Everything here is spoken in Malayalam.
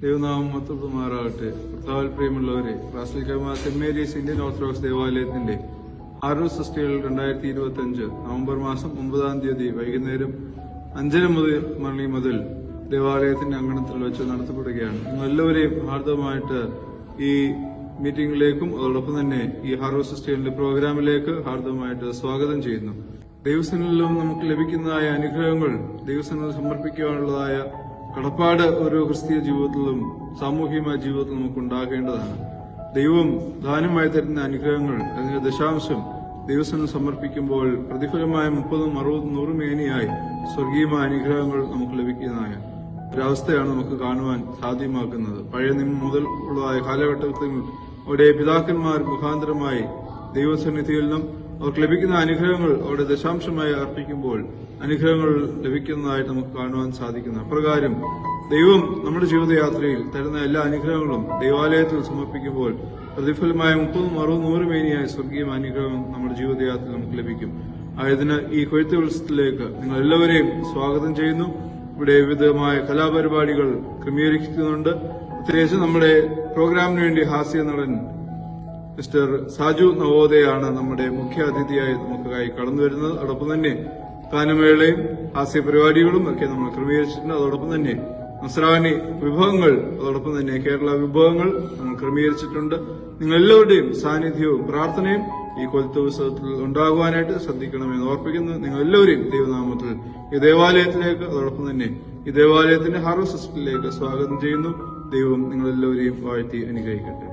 ദൈവനാമം മഹത്വമാറാകട്ടെ. കർത്താവിൽ പ്രിയമുള്ളവരെ, Ras al Khaimah saint Mary's Indian orthodox ദേവാലയത്തിന്റെ ഹാർവസ്റ്റ് ഫെസ്റ്റിവൽ 2025 നവംബർ മാസം 9-ാം തീയതി വൈകുന്നേരം 5:30 മുതൽ ദേവാലയത്തിന്റെ അങ്കണത്തിൽ വെച്ച് നടത്തപ്പെടുകയാണ്. നിങ്ങളെല്ലാവരെയും ഹാർദവമായിട്ട് ഈ മീറ്റിംഗിലേക്കും അതോടൊപ്പം തന്നെ ഈ ഹാർവസ്റ്റ് ഫെസ്റ്റിവലിന്റെ പ്രോഗ്രാമിലേക്ക് ഹാർദവമായിട്ട് സ്വാഗതം ചെയ്യുന്നു. ദൈവസന്നിധിയിലും നമുക്ക് ലഭിക്കുന്നതായ അനുഗ്രഹങ്ങൾ ദൈവസന്നിധിയിൽ സമർപ്പിക്കാനുള്ളതായ കടപ്പാട് ഓരോ ക്രിസ്തീയ ജീവിതത്തിലും സാമൂഹികമായ ജീവിതത്തിലും നമുക്ക് ഉണ്ടാകേണ്ടതാണ്. ദൈവം ദാനമായി തരുന്ന അനുഗ്രഹങ്ങൾ, അതിന്റെ ദശാംശം ദൈവസന്നിധിയിൽ സമർപ്പിക്കുമ്പോൾ പ്രതിഫലമായ 30, 60, 100 മേനിയായി സ്വർഗീയമായ അനുഗ്രഹങ്ങൾ നമുക്ക് ലഭിക്കുന്നതായ ഒരവസ്ഥയാണ് നമുക്ക് കാണുവാൻ സാധ്യമാക്കുന്നത്. പഴയ നിയമം മുതൽ ഉള്ളതായ കാലഘട്ടത്തിൽ അവിടെ പിതാക്കന്മാർ മുഖാന്തരമായി ദൈവസന്നിധിയിൽ നിന്നും അവർക്ക് ലഭിക്കുന്ന അനുഗ്രഹങ്ങൾ അവിടെ ദശാംശമായി അർപ്പിക്കുമ്പോൾ അനുഗ്രഹങ്ങൾ ലഭിക്കുന്നതായിട്ട് നമുക്ക് കാണുവാൻ സാധിക്കുന്നു. അപ്രകാരം ദൈവം നമ്മുടെ ജീവിതയാത്രയിൽ തരുന്ന എല്ലാ അനുഗ്രഹങ്ങളും ദൈവാലയത്തിൽ സമർപ്പിക്കുമ്പോൾ പ്രതിഫലമായ 30, 60, 100 മേനിയായ സ്വർഗീയ അനുഗ്രഹം നമ്മുടെ ജീവിതയാത്രയിൽ നമുക്ക് ലഭിക്കും. ആയതിന് ഈ കൊയ്ത്ത് ഉത്സവത്തിലേക്ക് നിങ്ങൾ എല്ലാവരെയും സ്വാഗതം ചെയ്യുന്നു. ഇവിടെ വിവിധമായ കലാപരിപാടികൾ ക്രമീകരിക്കുന്നുണ്ട്. പ്രത്യേകിച്ച് നമ്മുടെ പ്രോഗ്രാമിന് വേണ്ടി ഹാസ്യ നടൻ മിസ്റ്റർ സാജു നവോദയാണ് നമ്മുടെ മുഖ്യ അതിഥിയായി നമുക്കായി കടന്നു വരുന്നത്. അതോടൊപ്പം തന്നെ ഗാനമേളയും ഹാസ്യ പരിപാടികളും ഒക്കെ നമ്മൾ ക്രമീകരിച്ചിട്ടുണ്ട്. അതോടൊപ്പം തന്നെ നസ്രാനി വിഭവങ്ങൾ, അതോടൊപ്പം തന്നെ കേരള വിഭവങ്ങൾ നമ്മൾ ക്രമീകരിച്ചിട്ടുണ്ട്. നിങ്ങൾ എല്ലാവരുടെയും സാന്നിധ്യവും പ്രാർത്ഥനയും ഈ കൊയ്ത്തുത്സവത്തിൽ ഉണ്ടാകുവാനായിട്ട് ശ്രദ്ധിക്കണമെന്ന് ഓർപ്പിക്കുന്നു. നിങ്ങൾ എല്ലാവരെയും ദൈവനാമത്തിൽ ഈ ദേവാലയത്തിലേക്ക്, അതോടൊപ്പം തന്നെ ഈ ദേവാലയത്തിന്റെ ഹാർവസ്റ്റ് ഫെസ്റ്റിവലിലേക്ക് സ്വാഗതം ചെയ്യുന്നു. ദൈവം നിങ്ങളെല്ലാവരെയും വാഴ്ത്തി അനുഗ്രഹിക്കട്ടെ.